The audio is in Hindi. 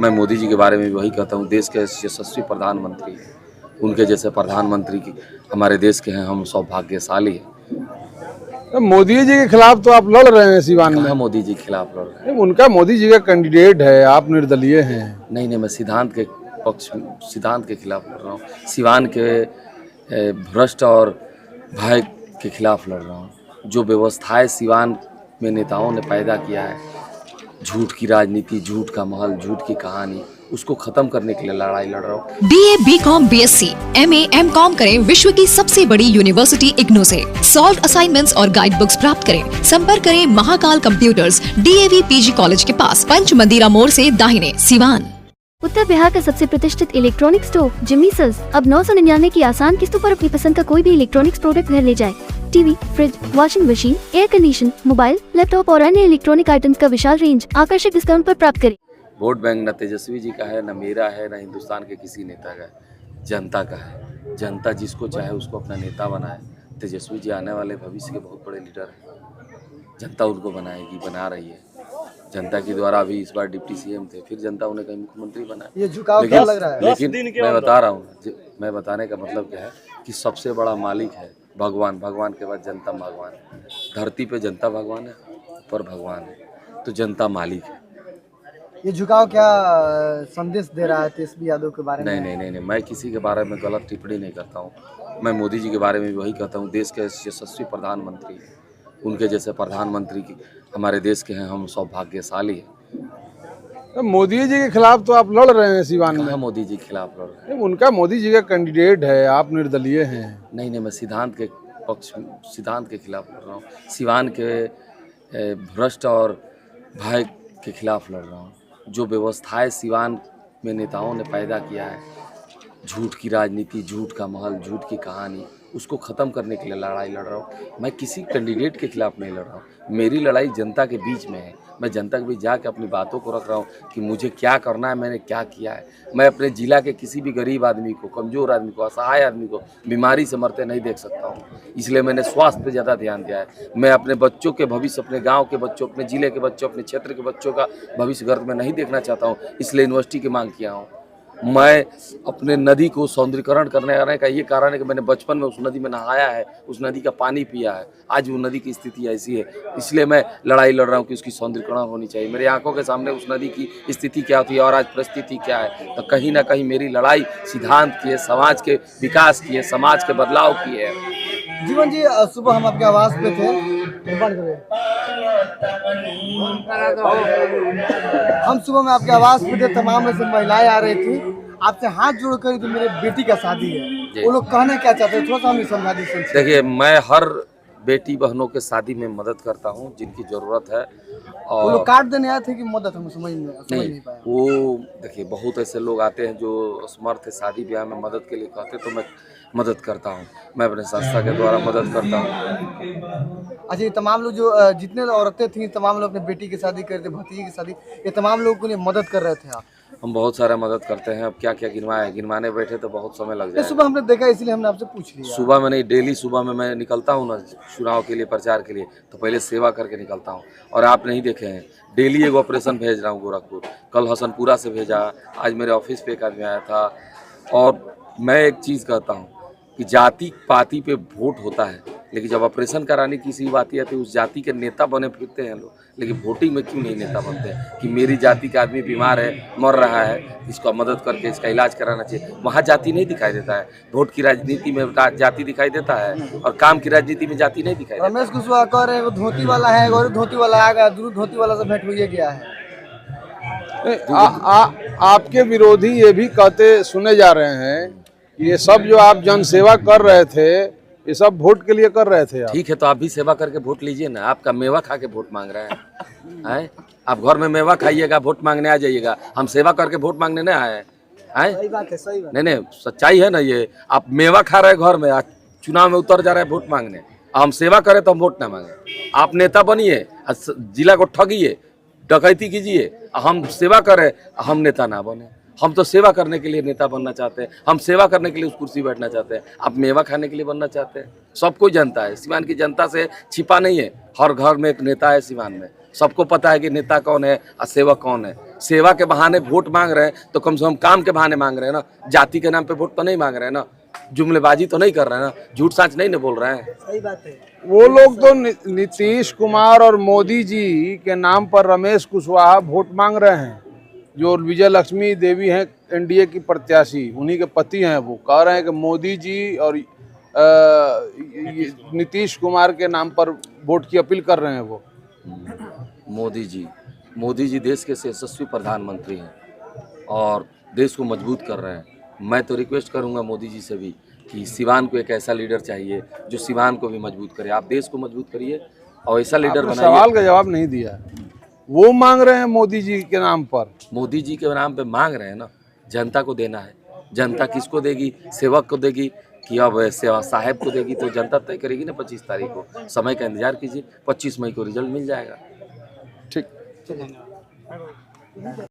मैं मोदी जी के बारे में वही कहता हूँ, देश के यशस्वी प्रधानमंत्री हैं, उनके जैसे प्रधानमंत्री की हमारे देश के हैं, हम सौभाग्यशाली हैं। मोदी जी के खिलाफ तो आप लड़ रहे हैं सिवान में। कहाँ मोदी जी के खिलाफ लड़ रहे हैं? उनका मोदी जी का कैंडिडेट है, आप निर्दलीय हैं। नहीं, मैं सिद्धांत के सिद्धांत के खिलाफ लड़ रहा हूँ। सिवान के भ्रष्ट और भय के खिलाफ लड़ रहा हूँ। जो व्यवस्थाएं सिवान में नेताओं ने पैदा किया है, झूठ की राजनीति, झूठ का महल, झूठ की कहानी, उसको खत्म करने के लिए लड़ाई लड़ रहा हूँ। BA, BCom, BSc, MA, MCom करें विश्व की सबसे बड़ी यूनिवर्सिटी इग्नू से। सॉल्व असाइनमेंट्स और गाइड बुक्स प्राप्त करें। संपर्क करें Mahakal computers, DAV PG college के पास, पंच मंदिरा मोड़ से दाहिने, सिवान। उत्तर बिहार का सबसे प्रतिष्ठित इलेक्ट्रॉनिक स्टोर जिमीसल्स अब 999 की आसान किस्तों पर अपनी पसंद का कोई भी इलेक्ट्रॉनिक्स प्रोडक्ट घर ले जाए। TV, fridge, washing machine, air condition, mobile, laptop और अन्य इलेक्ट्रॉनिक आइटम्स का विशाल रेंज आकर्षक डिस्काउंट पर प्राप्त करें। वोट बैंक न तेजस्वी जी का है, न मेरा है, न हिंदुस्तान के किसी नेता का है, जनता का है। जनता जिसको चाहे उसको अपना नेता बनाए। तेजस्वी जी आने वाले भविष्य के बहुत बड़े लीडर हैं। जनता उनको बनाएगी, बना रही है। जनता के द्वारा अभी इस बार डिप्टी CM थे, फिर जनता उन्हें कहीं मुख्यमंत्री बनाए। ये झुकाव क्या लग रहा है? लेकिन मैं बता रहा हूँ, मैं बताने का मतलब क्या है कि सबसे बड़ा मालिक है भगवान, भगवान के बाद जनता भगवान है। धरती पे जनता भगवान है, ऊपर भगवान है, तो जनता मालिक है। ये झुकाव क्या संदेश दे रहा है तेजस्वी यादव के बारे में? नहीं, मैं किसी के बारे में गलत टिप्पणी नहीं करता हूँ। मैं मोदी जी के बारे में वही कहता हूँ, देश के यशस्वी प्रधानमंत्री हैं, उनके जैसे प्रधानमंत्री की हमारे देश के हैं, हम सौभाग्यशाली हैं। मोदी जी के खिलाफ तो आप लड़ रहे हैं सिवान में। कहाँ मोदी जी के खिलाफ लड़ रहे हैं? उनका मोदी जी का कैंडिडेट है, आप निर्दलीय हैं। नहीं, मैं सिद्धांत के खिलाफ लड़ रहा हूँ। सिवान के भ्रष्ट और भय के खिलाफ लड़ रहा हूँ। जो व्यवस्थाएं सिवान में नेताओं ने पैदा किया है, झूठ की राजनीति, झूठ का महल, झूठ की कहानी, उसको ख़त्म करने के लिए लड़ाई लड़ रहा हूँ। मैं किसी कैंडिडेट के खिलाफ नहीं लड़ रहा हूँ। मेरी लड़ाई जनता के बीच में है। मैं जनता के बीच जाके अपनी बातों को रख रहा हूँ कि मुझे क्या करना है, मैंने क्या किया है। मैं अपने ज़िला के किसी भी गरीब आदमी को, कमज़ोर आदमी को, असहाय आदमी को बीमारी से मरते नहीं देख सकता हूँ। इसलिए मैंने स्वास्थ्य पे ज़्यादा ध्यान दिया है। मैं अपने बच्चों के भविष्य, अपने गाँव के बच्चों, अपने ज़िले के बच्चों, अपने क्षेत्र के बच्चों का भविष्य गर्द में नहीं देखना चाहता हूँ। इसलिए यूनिवर्सिटी की मांग किया हूँ। मैं अपने नदी को सौंदर्यीकरण करने का ये कारण है कि मैंने बचपन में उस नदी में नहाया है, उस नदी का पानी पिया है। आज वो नदी की स्थिति ऐसी है, इसलिए मैं लड़ाई लड़ रहा हूँ कि उसकी सौंदर्यीकरण होनी चाहिए। मेरी आंखों के सामने उस नदी की स्थिति क्या होती है और आज परिस्थिति क्या है। तो कहीं ना कहीं मेरी लड़ाई सिद्धांत की है, समाज के विकास की है, समाज के बदलाव की है। जीवन जी, सुबह हम आपके आवास पे थे, हम सुबह में आपके आवास पे थे, तमाम ऐसे महिलाएं आ रही थी, आपसे हाथ जोड़कर कि मेरे बेटी का शादी है। वो लोग कहना क्या चाहते हैं, थोड़ा सा हमें समझा दीजिए। देखिए, मैं हर बेटी बहनों के शादी में मदद करता हूँ जिनकी ज़रूरत है। और वो लोग कार्ड देने आए थे कि मदद, हम समझ नहीं पाया। वो देखिए, बहुत ऐसे लोग आते हैं जो असमर्थ है, शादी ब्याह में मदद के लिए कहते, तो मैं मदद करता हूँ। मैं अपने संस्था के द्वारा मदद करता हूँ। अच्छा, ये तमाम लोग जो जितने औरतें थी, तमाम लोग अपने बेटी की शादी करते, भतीजी की शादी, ये तमाम लोगों के लिए मदद कर रहे थे आप? हम बहुत सारा मदद करते हैं। अब क्या क्या गिनवाने बैठे तो बहुत समय लग जाए। सुबह हमने देखा, इसलिए हमने आपसे पूछ लिया। सुबह में नहीं, डेली सुबह में मैं निकलता हूँ ना चुनाव के लिए, प्रचार के लिए, तो पहले सेवा करके निकलता हूँ। और आप नहीं देखे हैं, डेली एक ऑपरेशन भेज रहा हूँ गोरखपुर, कल हसनपुरा से भेजा, आज मेरे ऑफिस पे एक आदमी आया था। और मैं एक चीज़ कहता हूँ कि जाति पाति पे वोट होता है, लेकिन जब ऑपरेशन कराने की किसी बात आती है उस जाति के नेता बने फिरते हैं लोग, लेकिन वोटिंग में क्यों नहीं नेता बनते हैं कि मेरी जाति का आदमी बीमार है, मर रहा है, इसका मदद करके इसका इलाज कराना चाहिए। वहाँ जाति नहीं दिखाई देता है। वोट की राजनीति में जाति दिखाई देता है और काम की राजनीति में जाति नहीं दिखाई देता। रमेश कुशवाहा कह रहे हैं वो धोती वाला है, और धोती वाला आ गया, दूर धोती वाला से भेंट हो गया है। आपके विरोधी ये भी कहते सुने जा रहे हैं कि ये सब जो आप जन सेवा कर रहे थे, ये सब वोट के लिए कर रहे थे। ठीक है, तो आप भी सेवा करके वोट लीजिए ना। आपका मेवा खा के वोट मांग रहे हैं। आप घर में मेवा खाइएगा, वोट मांगने आ जाइएगा। हम सेवा करके वोट मांगने नहीं आए हैं। सही बात है, सही बात। नहीं, सच्चाई है ना ये। आप मेवा खा रहे घर में, चुनाव में उतर जा रहे हैं वोट मांगने। हम सेवा करें तो हम वोट ना मांगे। आप नेता बनिए, जिला को ठगिए, डकैती कीजिए, हम सेवा करें, हम नेता ना बने। हम तो सेवा करने के लिए नेता बनना चाहते हैं, हम सेवा करने के लिए उस कुर्सी बैठना चाहते हैं। आप मेवा खाने के लिए बनना चाहते हैं। सब कोई जनता है, सिवान की जनता से छिपा नहीं है। हर घर में एक नेता है सिवान में, सबको पता है कि नेता कौन है और सेवक कौन है। सेवा के बहाने वोट मांग रहे हैं तो कम से कम काम के बहाने मांग रहे हैं ना, जाति के नाम पे वोट तो नहीं मांग रहे हैं ना, जुमलेबाजी तो नहीं कर रहे हैं ना, झूठ साच नहीं ना बोल रहे हैं। सही बात है। वो लोग तो नीतीश कुमार और मोदी जी के नाम पर रमेश कुशवाहा वोट मांग रहे हैं, जो विजय लक्ष्मी देवी हैं एनडीए की प्रत्याशी, उन्हीं के पति हैं। वो कह रहे हैं कि मोदी जी और नीतीश कुमार के नाम पर वोट की अपील कर रहे हैं। वो मोदी जी देश के यशस्वी प्रधानमंत्री हैं और देश को मजबूत कर रहे हैं। मैं तो रिक्वेस्ट करूंगा मोदी जी से भी कि सिवान को एक ऐसा लीडर चाहिए जो सिवान को भी मजबूत करे। आप देश को मजबूत करिए और ऐसा लीडर आपने बनाइए। सवाल का जवाब नहीं दिया। वो मांग रहे हैं मोदी जी के नाम पर, मोदी जी के नाम पे मांग रहे हैं ना, जनता को देना है। जनता किसको देगी? सेवक को देगी कि अब सेवा साहब को देगी? तो जनता तय करेगी ना 25 तारीख को। समय का इंतजार कीजिए, 25 मई को रिजल्ट मिल जाएगा। ठीक। धन्यवाद।